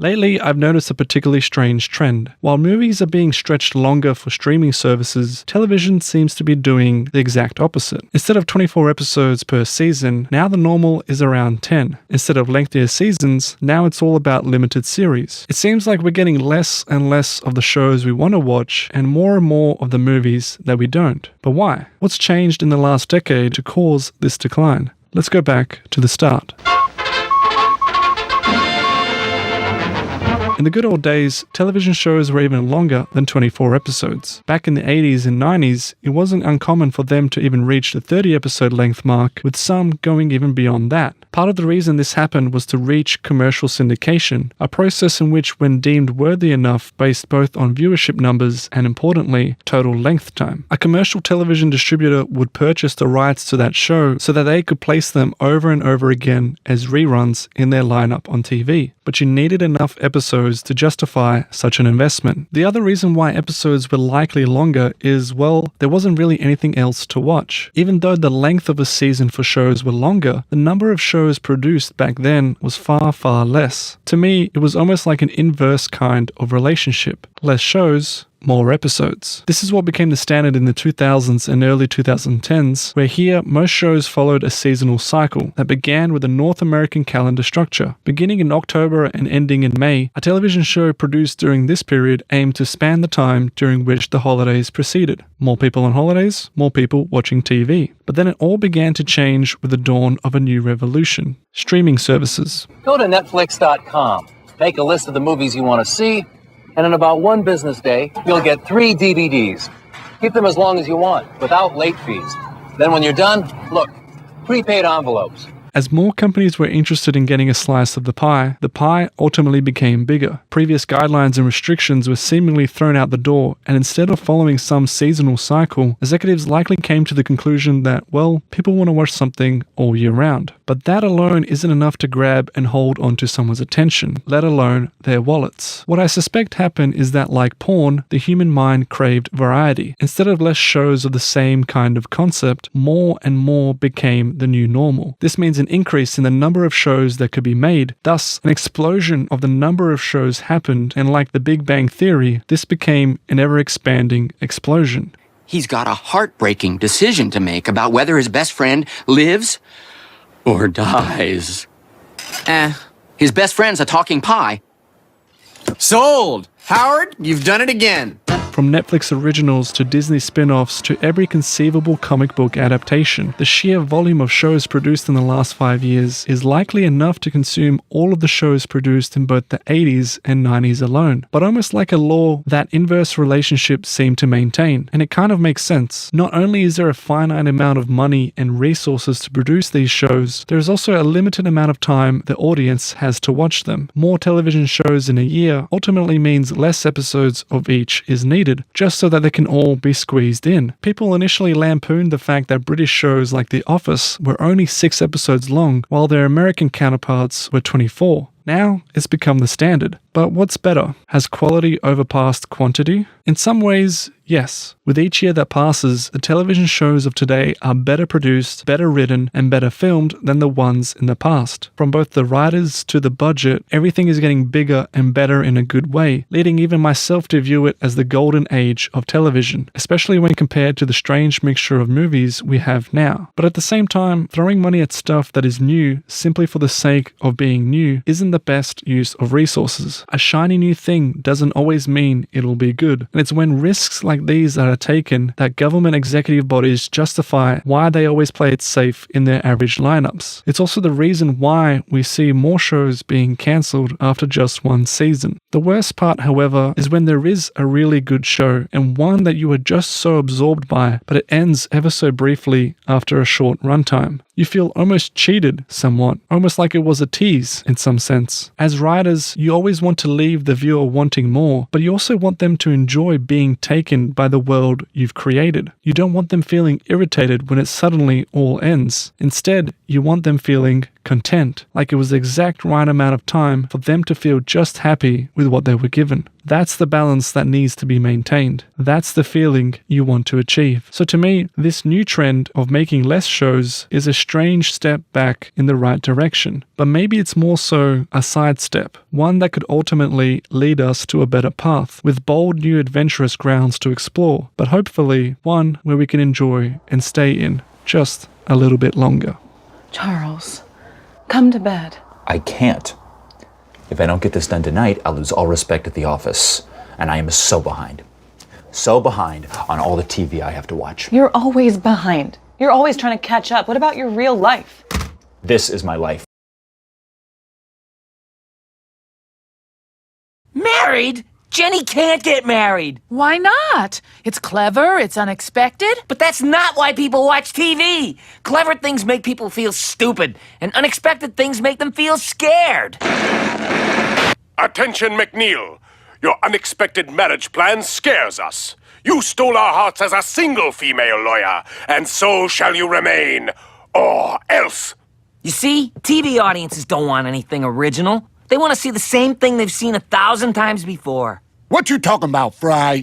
Lately, I've noticed a particularly strange trend. While movies are being stretched longer for streaming services, television seems to be doing the exact opposite. Instead of 24 episodes per season, now the normal is around 10. Instead of lengthier seasons, now it's all about limited series. It seems like we're getting less and less of the shows we want to watch and more of the movies that we don't. But why? What's changed in the last decade to cause this decline? Let's go back to the start. In the good old days, television shows were even longer than 24 episodes. Back in the 80s and 90s, it wasn't uncommon for them to even reach the 30 episode length mark, with some going even beyond that. Part of the reason this happened was to reach commercial syndication, a process in which, when deemed worthy enough based both on viewership numbers and, importantly, total length time, a commercial television distributor would purchase the rights to that show so that they could place them over and over again as reruns in their lineup on TV. But you needed enough episodes to justify such an investment. The other reason why episodes were likely longer is, well, there wasn't really anything else to watch. Even though the length of a season for shows were longer, the number of shows produced back then was far less. To me, it was almost like an inverse kind of relationship. Less shows, more episodes. This is what became the standard in the 2000s and early 2010s, where here most shows followed a seasonal cycle that began with a North American calendar structure. Beginning in October and ending in May, a television show produced during this period aimed to span the time during which the holidays proceeded. More people on holidays, more people watching TV. But then it all began to change with the dawn of a new revolution: streaming services. Go to Netflix.com, make a list of the movies you want to see, and in about one business day, you'll get 3 DVDs. Keep them as long as you want, without late fees. Then when you're done, look, prepaid envelopes. As more companies were interested in getting a slice of the pie ultimately became bigger. Previous guidelines and restrictions were seemingly thrown out the door, and instead of following some seasonal cycle, executives likely came to the conclusion that, well, people want to watch something all year round. But that alone isn't enough to grab and hold onto someone's attention, let alone their wallets. What I suspect happened is that, like porn, the human mind craved variety. Instead of less shows of the same kind of concept, more and more became the new normal. This means an increase in the number of shows that could be made. Thus, an explosion of the number of shows happened, and like the Big Bang Theory, this became an ever-expanding explosion. He's got a heartbreaking decision to make about whether his best friend lives or dies. His best friend's a talking pie. Sold! Howard, you've done it again. From Netflix originals to Disney spin-offs to every conceivable comic book adaptation, the sheer volume of shows produced in the last 5 years is likely enough to consume all of the shows produced in both the 80s and 90s alone. But almost like a law, that inverse relationship seemed to maintain, and it kind of makes sense. Not only is there a finite amount of money and resources to produce these shows, there is also a limited amount of time the audience has to watch them. More television shows in a year ultimately means less episodes of each is needed, just so that they can all be squeezed in. People initially lampooned the fact that British shows like The Office were only 6 episodes long, while their American counterparts were 24. Now, it's become the standard. But what's better? Has quality overpassed quantity? In some ways, yes. With each year that passes, the television shows of today are better produced, better written, and better filmed than the ones in the past. From both the writers to the budget, everything is getting bigger and better in a good way, leading even myself to view it as the golden age of television, especially when compared to the strange mixture of movies we have now. But at the same time, throwing money at stuff that is new simply for the sake of being new isn't the best use of resources. A shiny new thing doesn't always mean it'll be good, and it's when risks like these are taken that government executive bodies justify why they always play it safe in their average lineups. It's also the reason why we see more shows being cancelled after just one season. The worst part, however, is when there is a really good show and one that you are just so absorbed by, but it ends ever so briefly after a short runtime. You feel almost cheated somewhat, almost like it was a tease in some sense. As writers, you always want to leave the viewer wanting more, but you also want them to enjoy being taken by the world you've created. You don't want them feeling irritated when it suddenly all ends. Instead, you want them feeling content, like it was the exact right amount of time for them to feel just happy with what they were given. That's the balance that needs to be maintained. That's the feeling you want to achieve. So to me, this new trend of making less shows is a strange step back in the right direction. But maybe it's more so a sidestep, one that could ultimately lead us to a better path, with bold new adventurous grounds to explore, but hopefully one where we can enjoy and stay in just a little bit longer. Charles, come to bed. I can't. If I don't get this done tonight, I'll lose all respect at the office. And I am so behind. So behind on all the TV I have to watch. You're always behind. You're always trying to catch up. What about your real life? This is my life. Married? Jenny can't get married. Why not? It's clever, it's unexpected. But that's not why people watch TV. Clever things make people feel stupid, and unexpected things make them feel scared. Attention, McNeil. Your unexpected marriage plan scares us. You stole our hearts as a single female lawyer, and so shall you remain, or else. You see, TV audiences don't want anything original. They want to see the same thing they've seen 1,000 times before. What you talking about, Fry?